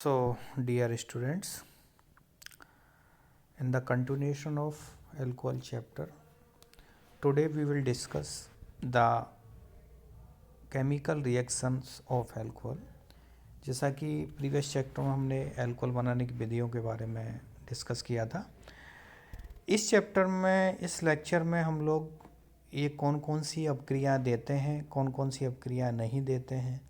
So, dear students, in the continuation of alcohol chapter, today we will discuss the chemical reactions of alcohol. जैसा कि previous chapter में हमने alcohol बनाने की विधियों के बारे में डिस्कस किया था, इस चैप्टर में इस लेक्चर में हम लोग ये कौन कौन सी अपक्रिया देते हैं, कौन कौन सी अपक्रिया नहीं देते हैं,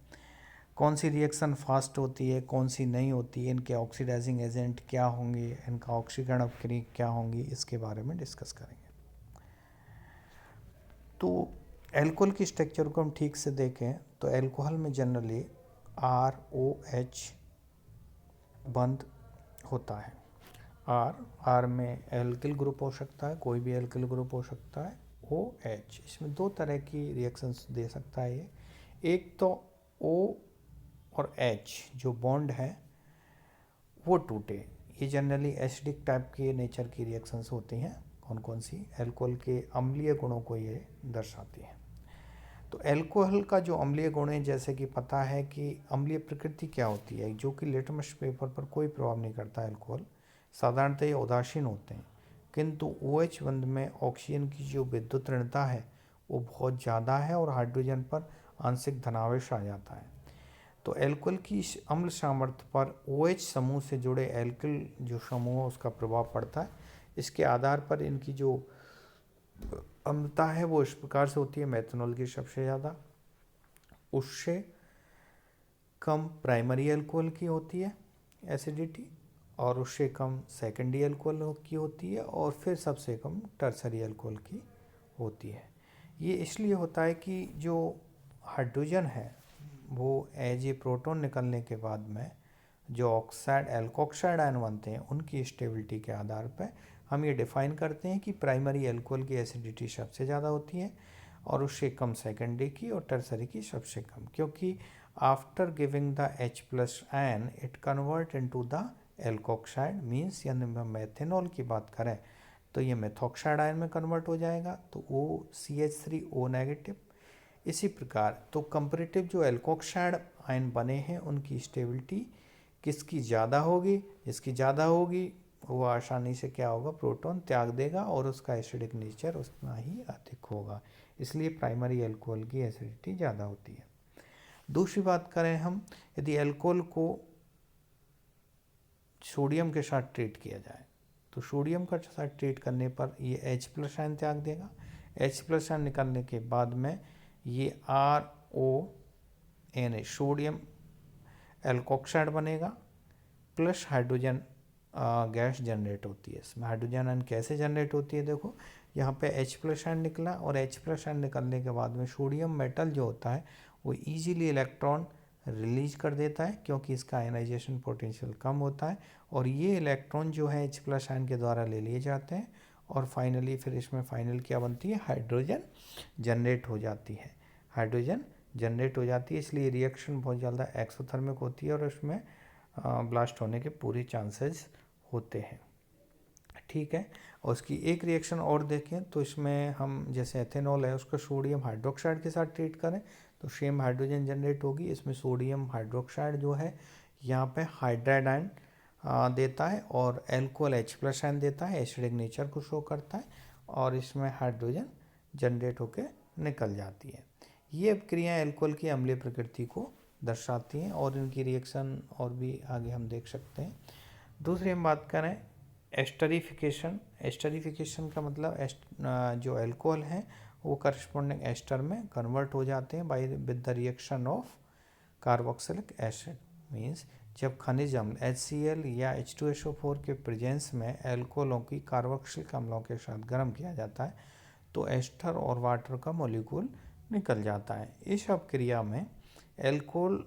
कौन सी रिएक्शन फास्ट होती है, कौन सी नहीं होती है, इनके ऑक्सीडाइजिंग एजेंट क्या होंगे, इनका ऑक्सीकरण अपक्रिया क्या होंगी, इसके बारे में डिस्कस करेंगे। तो अल्कोहल की स्ट्रक्चर को हम ठीक से देखें तो अल्कोहल में जनरली ROH बंद होता है। आर में एल्किल ग्रुप हो सकता है, कोई भी एल्किल ग्रुप हो सकता है। OH इसमें दो तरह की रिएक्शंस दे सकता है ये। एक तो O और H जो बॉन्ड है वो टूटे, ये जनरली एसिडिक टाइप के नेचर की रिएक्शंस होती हैं। कौन कौन सी? अल्कोहल के अम्लीय गुणों को ये दर्शाती हैं। तो अल्कोहल का जो अम्लीय गुण है, जैसे कि पता है कि अम्लीय प्रकृति क्या होती है, जो कि लिटमस पेपर पर कोई प्रभाव नहीं करता है। अल्कोहल साधारणतः ये उदासीन होते हैं, किंतु OH बंध में ऑक्सीजन की जो विद्युत ऋणता है वो बहुत ज़्यादा है और हाइड्रोजन पर आंशिक धनावेश आ जाता है। तो अल्कोहल की इस अम्ल सामर्थ्य पर OH समूह से जुड़े एल्किल जो समूह है उसका प्रभाव पड़ता है। इसके आधार पर इनकी जो अम्लता है वो इस प्रकार से होती है। मेथनॉल की सबसे ज़्यादा, उससे कम प्राइमरी अल्कोहल की होती है एसिडिटी, और उससे कम सेकेंडरी अल्कोहल की होती है, और फिर सबसे कम टर्सरी अल्कोहल की होती है। ये इसलिए होता है कि जो हाइड्रोजन है वो एज ए प्रोटॉन निकलने के बाद में जो ऑक्साइड एल्कोक्साइड आयन बनते हैं उनकी स्टेबिलिटी के आधार पर हम ये डिफाइन करते हैं कि प्राइमरी अल्कोहल की एसिडिटी सबसे ज़्यादा होती है और उससे कम सेकेंडरी की और टर्सरी की सबसे कम, क्योंकि after giving the H+ ion it convert into the alkoxide. Means यदि हम मेथेनॉल की बात करें तो ये मेथॉक्साइड आयन में कन्वर्ट हो जाएगा, तो OCH3O नेगेटिव। इसी प्रकार तो कंपैरेटिव जो एल्कोक्साइड आयन बने हैं उनकी स्टेबिलिटी किसकी ज़्यादा होगी? जिसकी ज़्यादा होगी वो आसानी से क्या होगा, प्रोटॉन त्याग देगा और उसका एसिडिक नेचर उतना ही अधिक होगा। इसलिए प्राइमरी अल्कोहल की एसिडिटी ज़्यादा होती है। दूसरी बात करें हम, यदि अल्कोहल को सोडियम के साथ ट्रीट किया जाए तो सोडियम के साथ ट्रीट करने पर ये H+ आयन त्याग देगा। H+ आयन निकलने के बाद में ये RONA सोडियम एल्कोक्साइड बनेगा, प्लस हाइड्रोजन गैस जनरेट होती है। इसमें हाइड्रोजन आयन कैसे जनरेट होती है, देखो यहाँ पे H+ आयन निकला और H+ आयन निकलने के बाद में सोडियम मेटल जो होता है वो इजीली इलेक्ट्रॉन रिलीज कर देता है, क्योंकि इसका आयनाइजेशन पोटेंशियल कम होता है, और ये इलेक्ट्रॉन जो है H+ आयन के द्वारा ले लिए जाते हैं और फाइनली फिर इसमें फाइनल क्या बनती है, हाइड्रोजन जनरेट हो जाती है। हाइड्रोजन जनरेट हो जाती है, इसलिए रिएक्शन बहुत ज़्यादा एक्सोथर्मिक होती है और उसमें ब्लास्ट होने के पूरे चांसेस होते हैं। ठीक है, और उसकी एक रिएक्शन और देखें तो इसमें हम जैसे एथेनॉल है उसको सोडियम हाइड्रोक्साइड के साथ ट्रीट करें तो सेम हाइड्रोजन जनरेट होगी। इसमें सोडियम हाइड्रोक्साइड जो है यहाँ पे हाइड्राइड आयन देता है और एल्कोहल H+ आयन देता है, एसिडिक नेचर को शो करता है, और इसमें हाइड्रोजन जनरेट होकर निकल जाती है। ये अपक्रियाएँ एल्कोहल की अम्लीय प्रकृति को दर्शाती हैं और इनकी रिएक्शन और भी आगे हम देख सकते हैं। दूसरी हम बात करें एस्टरिफिकेशन। एस्टरिफिकेशन का मतलब जो अल्कोहल हैं वो करस्पॉन्डिंग एस्टर में कन्वर्ट हो जाते हैं by with the reaction of carboxylic acid. Means जब खनिज अम्ल HCl या H2SO4 के प्रेजेंस में अल्कोहलों की कार्बोक्सिलिक अम्लों के साथ गर्म किया जाता है तो एस्टर और वाटर का मॉलिक्यूल निकल जाता है। इस अपक्रिया में अल्कोहल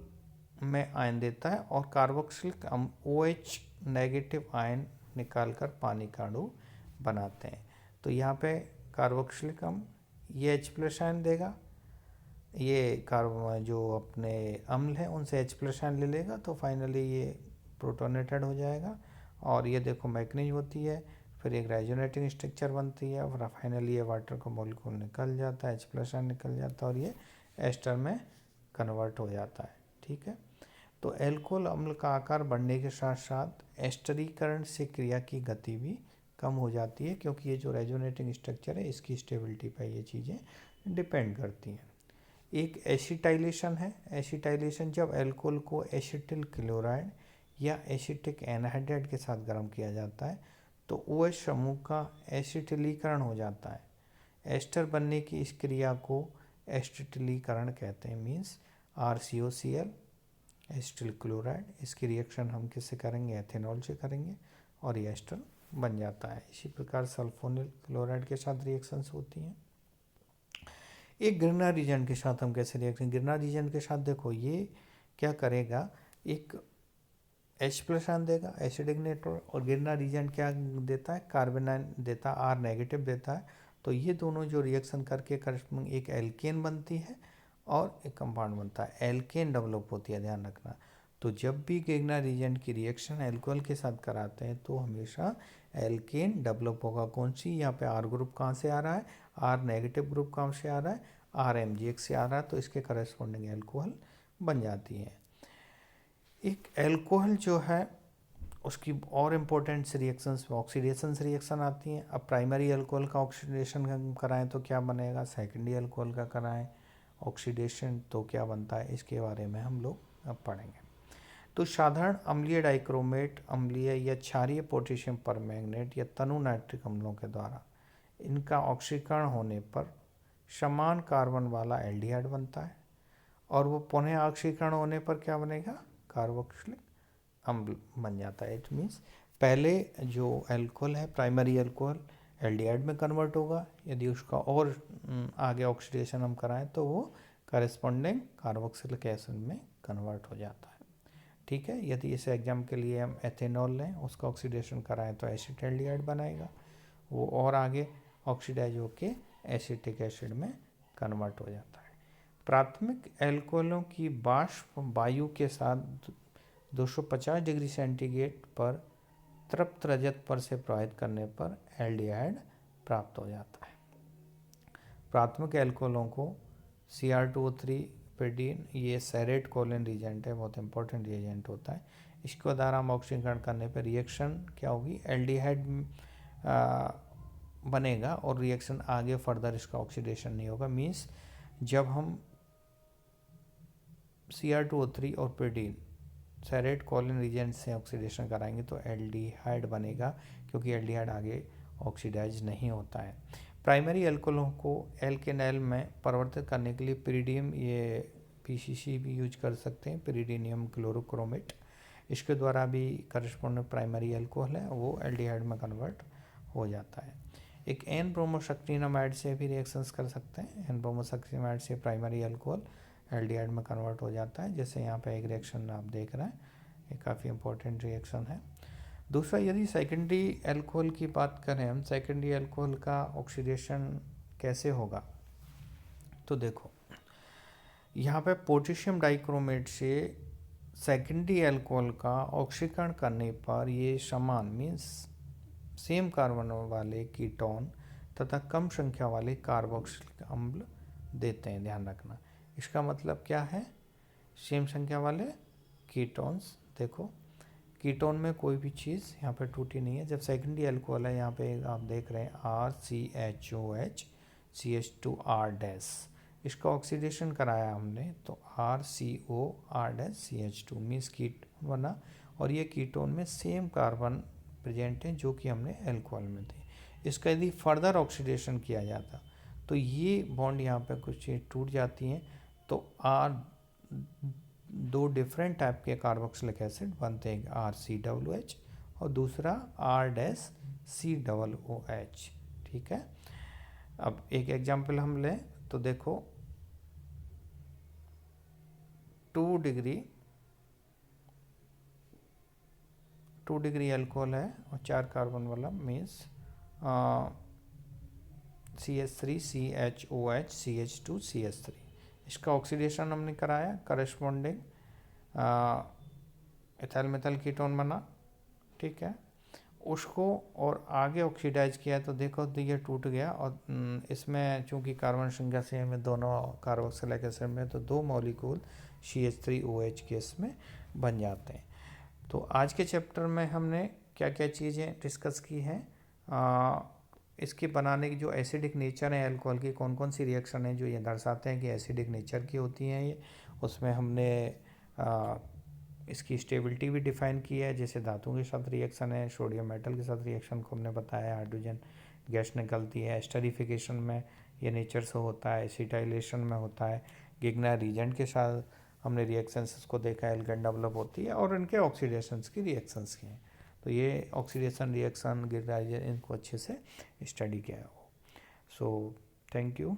में आयन देता है और कार्बोक्सिलिक OH नेगेटिव आयन निकालकर पानी का अणु बनाते हैं। तो यहाँ पे कार्बोक्सिलिक अम्ल ये H+ आयन देगा, ये कार्ब जो अपने अम्ल हैं उनसे H+ आयन ले लेगा तो फाइनली ये प्रोटोनेटेड हो जाएगा, और ये देखो मैग्नीज होती है, फिर एक रेजोनेटिंग स्ट्रक्चर बनती है और फाइनली ये वाटर का मॉलिक्यूल निकल जाता है, H+ आयन निकल जाता है और ये एस्टर में कन्वर्ट हो जाता है। ठीक है, तो एल्कोहल अम्ल का आकार बढ़ने के साथ साथ एस्टरीकरण से क्रिया की गति भी कम हो जाती है, क्योंकि ये जो रेजोनेटिंग स्ट्रक्चर है इसकी स्टेबिलिटी पर ये चीज़ें डिपेंड करती हैं। एक एसिटाइलेशन है। एसिटाइलेशन जब एल्कोहल को एसिटिल क्लोराइड या एसिटिक एनहाइड्राइड के साथ गर्म किया जाता है तो OH समूह का एसिटिलीकरण हो जाता है। एस्टर बनने की इस क्रिया को एसिटिलीकरण कहते हैं। मीन्स RCOCl एसिटिल क्लोराइड, इसकी रिएक्शन हम किससे करेंगे? एथेनॉल से करेंगे और ये एस्टर बन जाता है। इसी प्रकार सल्फोनिल क्लोराइड के साथ रिएक्शंस होती हैं। एक गिरना रीजेंट के साथ हम कैसे रिएक्शन? गिरना रीजेंट के साथ देखो ये क्या करेगा, एक H+ आयन देगा एसिडिक नेटवर्क, और गिरना रीजेंट क्या देता है? कार्बन आयन देता है, R नेगेटिव देता है। तो ये दोनों जो रिएक्शन करके करस्पॉन्डिंग एक एल्केन बनती है और एक कंपाउंड बनता है, एल्केन डेवलप होती है, ध्यान रखना। तो जब भी गिरना रीजेंट की रिएक्शन एल्कोहल के साथ कराते हैं तो हमेशा एल्केन डेवलप होगा। कौन सी? यहाँ पे R ग्रुप कहाँ से आ रहा है? R नेगेटिव ग्रुप कहाँ से आ रहा है? RMgx से आ रहा है, तो इसके करस्पॉन्डिंग एल्कोहल बन जाती है। एक एल्कोहल जो है उसकी और इम्पोर्टेंट रिएक्शंस में ऑक्सीडेशन रिएक्शन आती हैं। अब प्राइमरी अल्कोहल का ऑक्सीडेशन हम कराएं तो क्या बनेगा? सेकेंडरी अल्कोहल का कराएं ऑक्सीडेशन तो क्या बनता है? इसके बारे में हम लोग अब पढ़ेंगे। तो साधारण अम्लीय डाइक्रोमेट, अम्लीय या क्षारीय पोटेशियम परमैंगनेट या तनु नाइट्रिक अम्लों के द्वारा इनका ऑक्सीकरण होने पर समान कार्बन वाला एल्डिहाइड बनता है, और वो पुनः ऑक्सीकरण होने पर क्या बनेगा? कार्बोक्सिलिक अम्ल बन जाता है। इट मीन्स पहले जो एल्कोहल है प्राइमरी एल्कोहल एल्डिहाइड में कन्वर्ट होगा, यदि उसका और आगे ऑक्सीडेशन हम कराएं तो वो करस्पॉन्डिंग कार्बोक्सिलिक एसिड में कन्वर्ट हो जाता है। ठीक है, यदि इस एग्जाम के लिए हम एथेनॉल लें, उसका ऑक्सीडेशन कराएं तो एसिटाल्डिहाइड बनाएगा, वो और आगे ऑक्सीडाइज होके एसिटिक एसिड में कन्वर्ट हो जाता है। प्राथमिक एल्कोहलों की वाष्प वायु के साथ 250 डिग्री सेंटीग्रेड पर तृप्त रजत पर से प्रवाहित करने पर एल्डिहाइड प्राप्त हो जाता है। प्राथमिक एल्कोहलों को Cr2O3 पेडीन, ये सेरेट कोलिन रिएजेंट है, बहुत इंपॉर्टेंट रिएजेंट होता है। इसके द्वारा हम ऑक्सीकरण करने पर रिएक्शन क्या होगी? एल्डिहाइड बनेगा और रिएक्शन आगे फर्दर इसका ऑक्सीडेशन नहीं होगा। मीन्स जब हम Cr2O3 और पेडीन सेरेट कोलिन रिएजेंट से ऑक्सीडेशन कराएंगे तो एल्डिहाइड बनेगा, क्योंकि एल्डिहाइड आगे ऑक्सीडाइज नहीं होता है। प्राइमरी एल्कोहलों को एल्केनाइल में परिवर्तित करने के लिए पिरिडियम, ये PCC भी यूज कर सकते हैं, पिरिडीनियम क्लोरोक्रोमेट, इसके द्वारा भी करस्पॉन्डिंग प्राइमरी एल्कोहल है वो एल्डिहाइड में कन्वर्ट हो जाता है। एक एन ब्रोमोसक्टिनामाइड से भी रिएक्शंस कर सकते हैं। एन ब्रोमोसक्टिनामाइड से प्राइमरी एल्कोहल एल्डिहाइड में कन्वर्ट हो जाता है, जैसे यहाँ पे एक रिएक्शन आप देख रहे हैं, ये काफ़ी इंपॉर्टेंट रिएक्शन है। दूसरा, यदि सेकेंडरी एल्कोहल की बात करें हम, सेकेंडरी एल्कोहल का ऑक्सीडेशन कैसे होगा? तो देखो यहाँ पे पोटेशियम डाइक्रोमेट से सेकेंडरी एल्कोहल का ऑक्सीकरण करने पर ये समान मीन्स सेम कार्बन वाले कीटोन तथा कम संख्या वाले कार्बोक्सिलिक अम्ल देते हैं, ध्यान रखना। इसका मतलब क्या है? सेम संख्या वाले कीटोन्स। देखो कीटोन में कोई भी चीज़ यहाँ पे टूटी नहीं है। जब सेकेंडरी एल्कोहल है, यहाँ पे आप देख रहे हैं RCHOH CH2R-, इसका ऑक्सीडेशन कराया हमने तो RCOR-CH2 मीन्स कीटोन बना, और ये कीटोन में सेम कार्बन प्रेजेंट है जो कि हमने एल्कोहल में थे। इसका यदि फर्दर ऑक्सीडेशन किया जाता तो ये बॉन्ड यहाँ पे कुछ चीज़ टूट जाती हैं, तो दो डिफरेंट टाइप के कार्बोक्सिलिक एसिड बनते हैं, RCOOH और दूसरा R-COOH। ठीक है, अब एक एग्जांपल हम लें तो देखो 2 डिग्री अल्कोहल है और 4 कार्बन वाला मीन्स CH3CHOH CH2CH3, इसका ऑक्सीडेशन हमने कराया, करस्पॉन्डिंग इथाइल मिथाइल कीटोन बना। ठीक है, उसको और आगे ऑक्सीडाइज किया तो देखो तो ये टूट गया, और इसमें चूंकि कार्बन संख्या सेम है दोनों कार्बोक्सिलिक एसिड में, तो 2 मॉलिक्यूल CH3OH के इसमें बन जाते हैं। तो आज के चैप्टर में हमने क्या क्या चीज़ें डिस्कस की हैं, इसके बनाने की जो एसिडिक नेचर है अल्कोहल की, कौन कौन सी रिएक्शन है जो ये दर्शाते हैं कि एसिडिक नेचर की होती हैं ये, उसमें हमने इसकी स्टेबिलिटी भी डिफाइन की है, जैसे धातुओं के साथ रिएक्शन है, सोडियम मेटल के साथ रिएक्शन को हमने बताया, हाइड्रोजन गैस निकलती है, एस्टरिफिकेशन में ये नेचर से होता है, एसिटाइलेशन में होता है, गिग्नार रीजेंट के साथ हमने रिएक्शंस को देखा, एल्केन डेवलप होती है और इनके ऑक्सीडेशंस की रिएक्शंस की हैं। तो ये ऑक्सीडेशन रिएक्शन गिग्नार रीजेंट इनको अच्छे से स्टडी किया हो। So thank you.